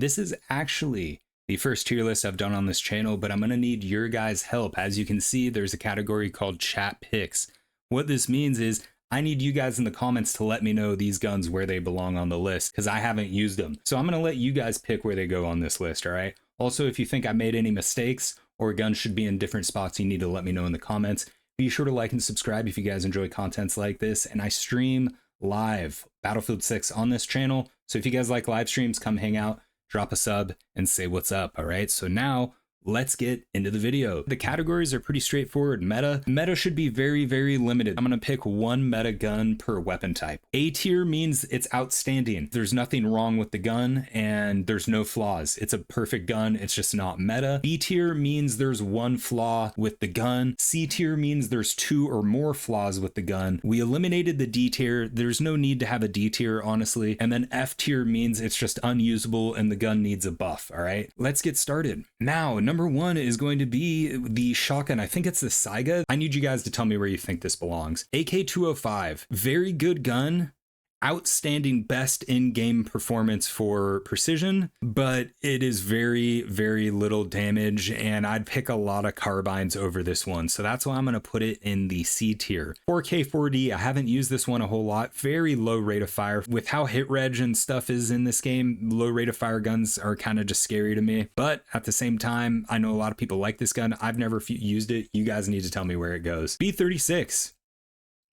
This is actually the first tier list I've done on this channel, but I'm going to need your guys' help. As you can see, there's a category called chat picks. What this means is I need you guys in the comments to let me know these guns where they belong on the list, because I haven't used them. So I'm going to let you guys pick where they go on this list, all right? Also, if you think I made any mistakes or guns should be in different spots, you need to let me know in the comments. Be sure to like and subscribe if you guys enjoy contents like this. And I stream live Battlefield 6 on this channel. So if you guys like live streams, come hang out, drop a sub, and say what's up, all right? So now let's get into the video. The categories are pretty straightforward. Meta should be very, very limited. I'm gonna pick one meta gun per weapon type. A tier means it's outstanding. There's nothing wrong with the gun and there's no flaws. It's a perfect gun, it's just not meta. B tier means there's one flaw with the gun. C tier means there's two or more flaws with the gun. We eliminated the D tier. There's no need to have a D tier, honestly. And then F tier means it's just unusable and the gun needs a buff, all right? Let's get started. Now, number one is going to be the shotgun. I think it's the Saiga. I need you guys to tell me where you think this belongs. AK-205, very good gun, outstanding best in-game performance for precision, but it is very, very little damage, and I'd pick a lot of carbines over this one. So that's why I'm going to put it in the C tier. 4K4D, I haven't used this one a whole lot. Very low rate of fire. With how hit reg and stuff is in this game, low rate of fire guns are kind of just scary to me. But at the same time, I know a lot of people like this gun. I've never used it. You guys need to tell me where it goes. B36,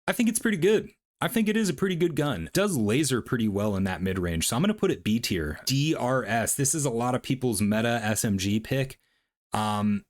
I think it's pretty good. I think it is a pretty good gun. It does laser pretty well in that mid-range, so I'm going to put it B tier. DRS, this is a lot of people's meta SMG pick. I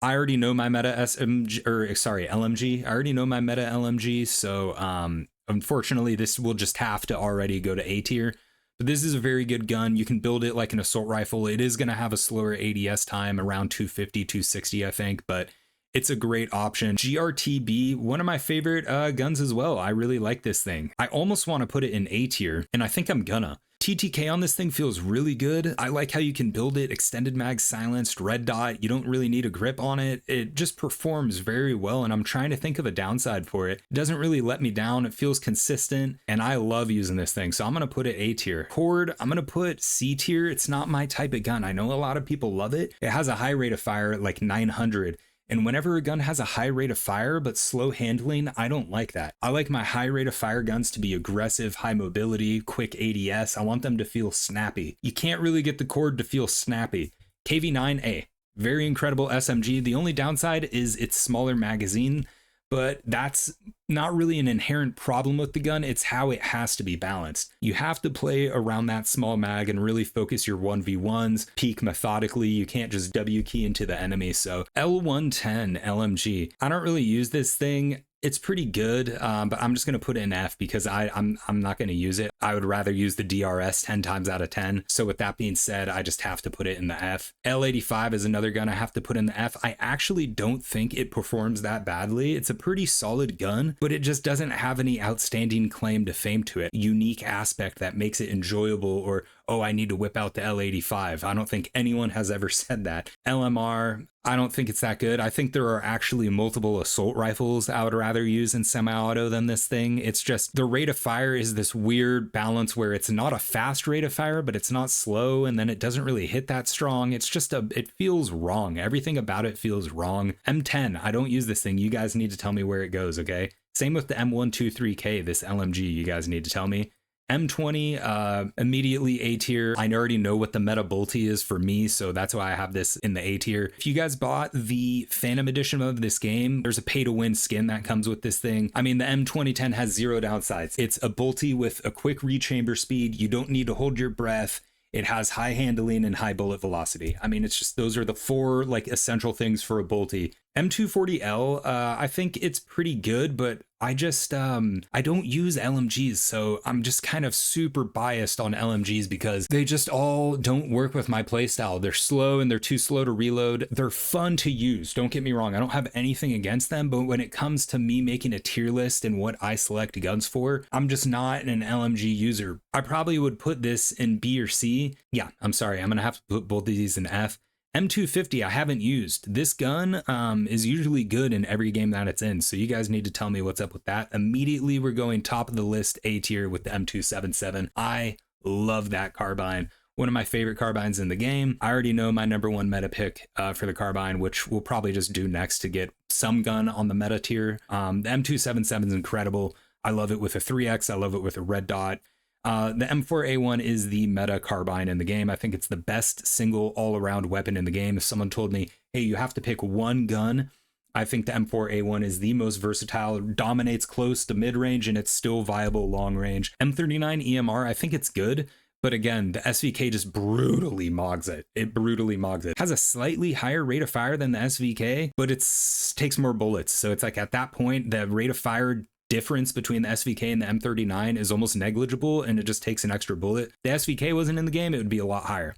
already know my meta LMG. I already know my meta LMG, so unfortunately this will just have to already go to A tier. But this is a very good gun. You can build it like an assault rifle. It is going to have a slower ADS time, around 250, 260, I think, but it's a great option. GRTB, one of my favorite guns as well. I really like this thing. I almost want to put it in A tier, and I think I'm gonna. TTK on this thing feels really good. I like how you can build it, extended mag, silenced, red dot. You don't really need a grip on it. It just performs very well, and I'm trying to think of a downside for it. It doesn't really let me down. It feels consistent, and I love using this thing, so I'm gonna put it A tier. Cord, I'm gonna put C tier. It's not my type of gun. I know a lot of people love it. It has a high rate of fire, like 900. And whenever a gun has a high rate of fire but slow handling, I don't like that. I like my high rate of fire guns to be aggressive, high mobility, quick ADS. I want them to feel snappy. You can't really get the Cord to feel snappy. KV-9A, very incredible SMG. The only downside is its smaller magazine, but that's not really an inherent problem with the gun. It's how it has to be balanced. You have to play around that small mag and really focus your 1v1s, peek methodically. You can't just W key into the enemy. So L110 LMG, I don't really use this thing. It's pretty good, but I'm just going to put it in F because I'm not going to use it. I would rather use the DRS 10 times out of 10. So with that being said, I just have to put it in the F. L85 is another gun I have to put in the F. I actually don't think it performs that badly. It's a pretty solid gun, but it just doesn't have any outstanding claim to fame to it. Unique aspect that makes it enjoyable, or, oh, I need to whip out the L85. I don't think anyone has ever said that. LMR, I don't think it's that good. I think there are actually multiple assault rifles I would rather use in semi-auto than this thing. It's just the rate of fire is this weird balance where it's not a fast rate of fire, but it's not slow, and then it doesn't really hit that strong. It's just it feels wrong. Everything about it feels wrong. M10, I don't use this thing. You guys need to tell me where it goes, okay? Same with the M123K, this LMG, you guys need to tell me. M20, immediately A tier. I already know what the meta bolty is for me, so that's why I have this in the A tier. If you guys bought the Phantom edition of this game, there's a pay to win skin that comes with this thing. I mean, the M2010 has zero downsides. It's a bolty with a quick rechamber speed. You don't need to hold your breath. It has high handling and high bullet velocity. I mean, it's just, those are the four like essential things for a bolty. M240L, I think it's pretty good, but I just, I don't use LMGs, so I'm just kind of super biased on LMGs because they just all don't work with my playstyle. They're slow and they're too slow to reload. They're fun to use, don't get me wrong. I don't have anything against them, but when it comes to me making a tier list and what I select guns for, I'm just not an LMG user. I probably would put this in B or C. Yeah, I'm sorry, I'm gonna have to put both of these in F. M250 I haven't used. This gun is usually good in every game that it's in, so you guys need to tell me what's up with that. Immediately we're going top of the list A tier with the M277. I love that carbine. one of my favorite carbines in the game. I already know my number one meta pick for the carbine, which we'll probably just do next to get some gun on the meta tier. The M277 is incredible. I love it with a 3X. I love it with a red dot. The M4A1 is the meta carbine in the game. I think it's the best single all-around weapon in the game. If someone told me, hey, you have to pick one gun, I think the M4A1 is the most versatile, dominates close to mid-range, and it's still viable long-range. M39 EMR, I think it's good, but again, the SVK just brutally mogs it. It brutally mogs it. Has a slightly higher rate of fire than the SVK, but it takes more bullets. So it's like at that point, the rate of fire difference between the SVK and the M39 is almost negligible, and it just takes an extra bullet. If the SVK wasn't in the game, it would be a lot higher.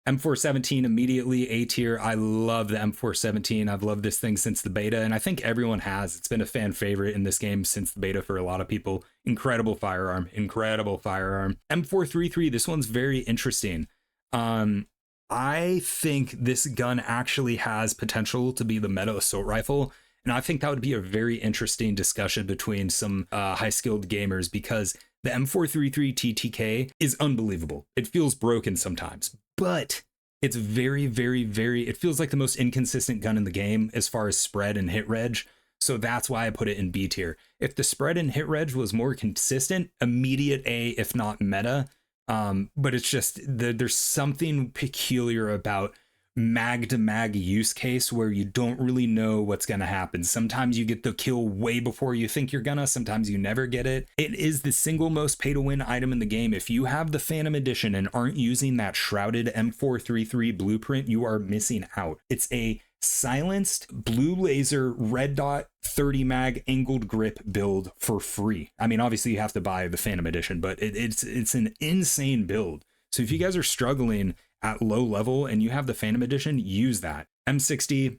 M417 immediately A tier. I love the M417. I've loved this thing since the beta, and I think everyone has. It's been a fan favorite in this game since the beta for a lot of people. Incredible firearm, incredible firearm. M433, this one's very interesting. I think this gun actually has potential to be the meta assault rifle, and I think that would be a very interesting discussion between some high-skilled gamers, because the M433 TTK is unbelievable. It feels broken sometimes, but it's very, very, very, it feels like the most inconsistent gun in the game as far as spread and hit reg. So that's why I put it in B tier. If the spread and hit reg was more consistent, immediate A, if not meta. But it's just, there's something peculiar about mag to mag use case where you don't really know what's going to happen. Sometimes you get the kill way before you think you're gonna, sometimes you never get it. It is the single most pay to win item in the game. If you have the Phantom Edition and aren't using that shrouded M433 blueprint, you are missing out. It's a silenced blue laser red dot 30 mag angled grip build for free. I mean, obviously you have to buy the Phantom Edition, but it's an insane build. So if you guys are struggling at low level and you have the Phantom Edition, use that. M60,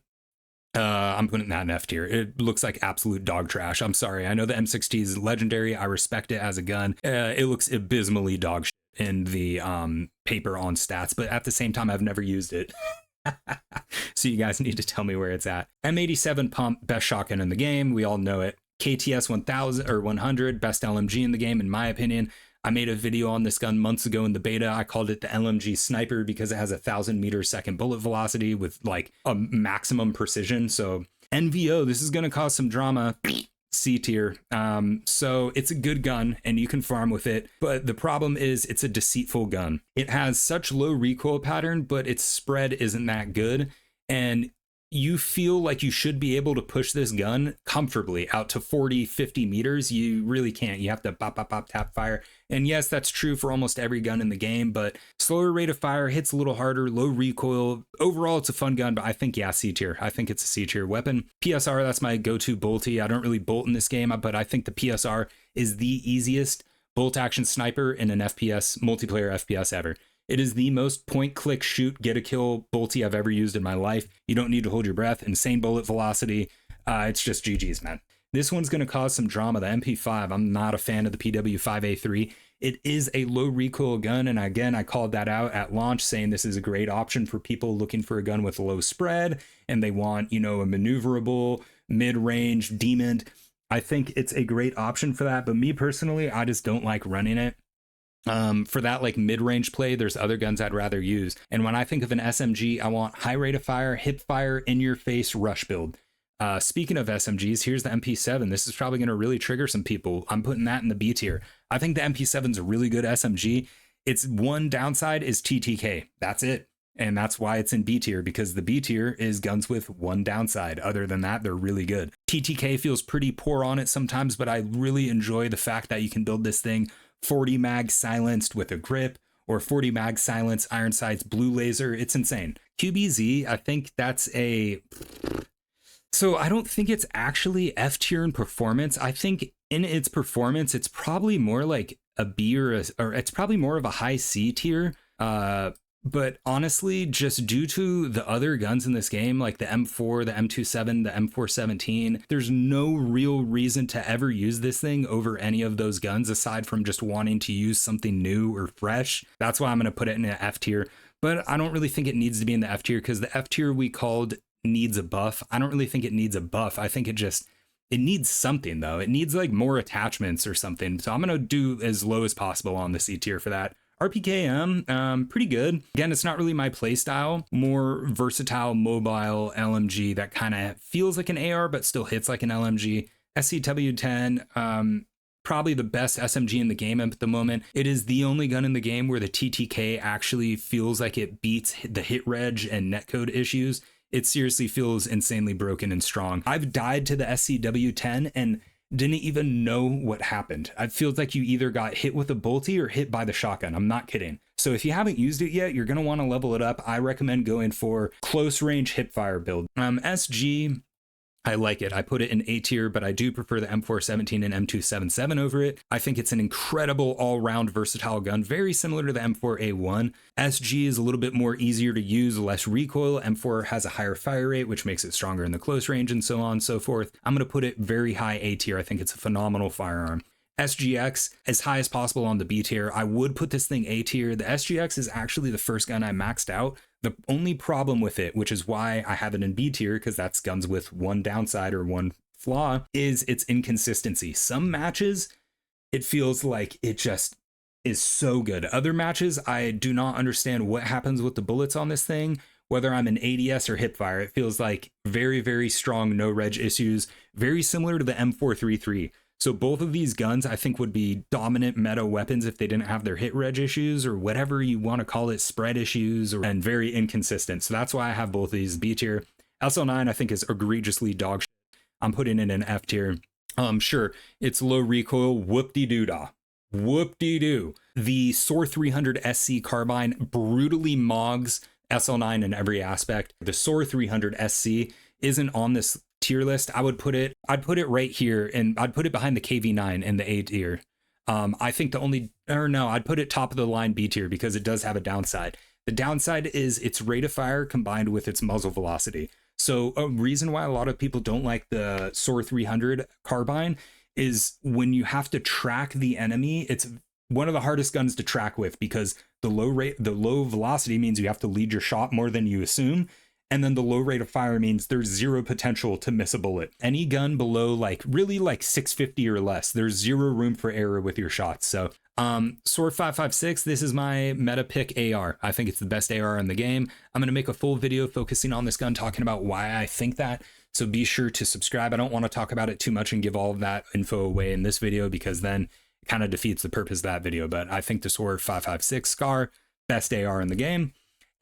I'm putting that in F tier. It looks like absolute dog trash. I'm sorry. I know the M60 is legendary. I respect it as a gun. It looks abysmally dog shit in the paper on stats, but at the same time, I've never used it. So you guys need to tell me where it's at. M87 pump, best shotgun in the game. We all know it. KTS 1000 or 100, best LMG in the game, in my opinion. I made a video on this gun months ago in the beta. I called it the LMG sniper because it has 1,000 meter second bullet velocity with like a maximum precision. So NVO, this is going to cause some drama. C tier. So it's a good gun and you can farm with it, but the problem is it's a deceitful gun. It has such low recoil pattern, but its spread isn't that good. And you feel like you should be able to push this gun comfortably out to 40, 50 meters. You really can't. You have to pop, pop, pop, tap fire. And yes, that's true for almost every gun in the game, but slower rate of fire, hits a little harder, low recoil. Overall, it's a fun gun, but I think, yeah, C tier. I think it's a C tier weapon. PSR, that's my go-to bolty. I don't really bolt in this game, but I think the PSR is the easiest bolt action sniper in an FPS, multiplayer FPS ever. It is the most point, click, shoot, get a kill bolty I've ever used in my life. You don't need to hold your breath. Insane bullet velocity. It's just GG's, man. This one's going to cause some drama. The MP5, I'm not a fan of the PW5A3. It is a low recoil gun. And again, I called that out at launch saying this is a great option for people looking for a gun with low spread and they want, you know, a maneuverable, mid-range, demon. I think it's a great option for that. But me personally, I just don't like running it. For that like mid-range play, there's other guns I'd rather use. And when I think of an SMG, I want high rate of fire, hip fire, in your face, rush build. Speaking of SMGs, here's the MP7. This is probably going to really trigger some people. I'm putting that in the B tier. I think the MP7 is a really good SMG. Its one downside is TTK. That's it. And that's why it's in B tier, because the B tier is guns with one downside. Other than that, they're really good. TTK feels pretty poor on it sometimes, but I really enjoy the fact that you can build this thing 40 mag silenced with a grip, or 40 mag silence iron sights blue laser. It's insane. QBZ, I think that's a... So I don't think it's actually F tier in performance. I think in its performance, it's probably more like a B or it's probably more of a high C tier. But honestly, just due to the other guns in this game, like the M4, the M27, the M417, there's no real reason to ever use this thing over any of those guns aside from just wanting to use something new or fresh. That's why I'm going to put it in an F tier. But I don't really think it needs to be in the F tier because the F tier we called needs a buff. I don't really think it needs a buff. I think it needs something though. It needs like more attachments or something. So I'm going to do as low as possible on the C tier for that. RPKM, pretty good. Again, it's not really my play style. More versatile, mobile LMG that kind of feels like an AR, but still hits like an LMG. SCW-10, probably the best SMG in the game at the moment. It is the only gun in the game where the TTK actually feels like it beats the hit reg and netcode issues. It seriously feels insanely broken and strong. I've died to the SCW-10 and didn't even know what happened. It feels like you either got hit with a bolty or hit by the shotgun. I'm not kidding. So if you haven't used it yet, you're going to want to level it up. I recommend going for close range hipfire build. SG, I like it. I put it in A tier, but I do prefer the M417 and M277 over it. I think it's an incredible all-round versatile gun, very similar to the M4A1. SG is a little bit more easier to use, less recoil. M4 has a higher fire rate, which makes it stronger in the close range and so on and so forth. I'm going to put it very high A tier. I think it's a phenomenal firearm. SGX as high as possible on the B tier. I would put this thing A tier. The SGX is actually the first gun I maxed out. The only problem with it, which is why I have it in B tier, because that's guns with one downside or one flaw, is its inconsistency. Some matches, it feels like it just is so good. Other matches, I do not understand what happens with the bullets on this thing. Whether I'm in ADS or hipfire, it feels like very, very strong no reg issues, very similar to the M433. So both of these guns, I think, would be dominant meta weapons if they didn't have their hit reg issues or whatever you want to call it, spread issues, and very inconsistent. So that's why I have both of these B tier. SL9, I think, is egregiously dog shit. I'm putting it in F tier. Sure, it's low recoil, whoop-de-doo-dah. Whoop-de-doo. The SOAR 300 SC carbine brutally mogs SL9 in every aspect. The SOAR 300 SC isn't on this tier list. I'd put it right here, and I'd put it behind the KV9 in the A tier. I think I'd put it top of the line B tier because it does have a downside. The downside is its rate of fire combined with its muzzle velocity. So a reason why a lot of people don't like the SOAR 300 carbine is when you have to track the enemy, it's one of the hardest guns to track with because the low velocity means you have to lead your shot more than you assume. And then the low rate of fire means there's zero potential to miss a bullet. Any gun below really 650 or less, there's zero room for error with your shots. So SOAR 556, this is my meta pick AR. I think it's the best AR in the game. I'm going to make a full video focusing on this gun, talking about why I think that. So be sure to subscribe. I don't want to talk about it too much and give all of that info away in this video because then it kind of defeats the purpose of that video. But I think the SOAR 556 Scar, best AR in the game.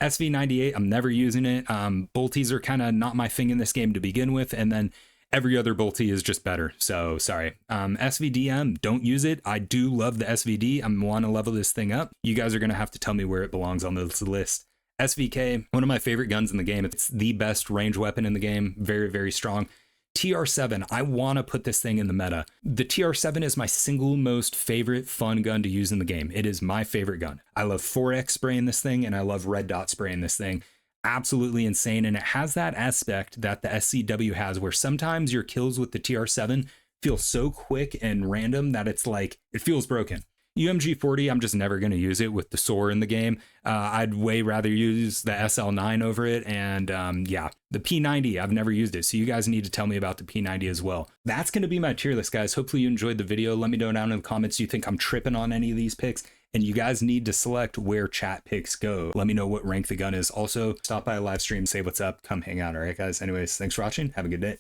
SV98, I'm never using it. Bolties are kind of not my thing in this game to begin with, and then every other bolty is just better. So sorry. SVDM, don't use it. I do love the SVD. I want to level this thing up. You guys are going to have to tell me where it belongs on this list. SVK, one of my favorite guns in the game. It's the best range weapon in the game. Very, very strong. TR7, I want to put this thing in the meta. The TR7 is my single most favorite fun gun to use in the game. It is my favorite gun. I love 4X spraying this thing and I love red dot spraying this thing. Absolutely insane. And it has that aspect that the SCW has where sometimes your kills with the TR7 feel so quick and random that it's like, it feels broken. UMG 40, I'm just never going to use it with the SOAR in the game. I'd way rather use the SL9 over it. And yeah, the P90, I've never used it. So you guys need to tell me about the P90 as well. That's going to be my tier list, guys. Hopefully you enjoyed the video. Let me know down in the comments. Do you think I'm tripping on any of these picks? And you guys need to select where chat picks go. Let me know what rank the gun is. Also, stop by a live stream, say what's up, come hang out. All right, guys. Anyways, thanks for watching. Have a good day.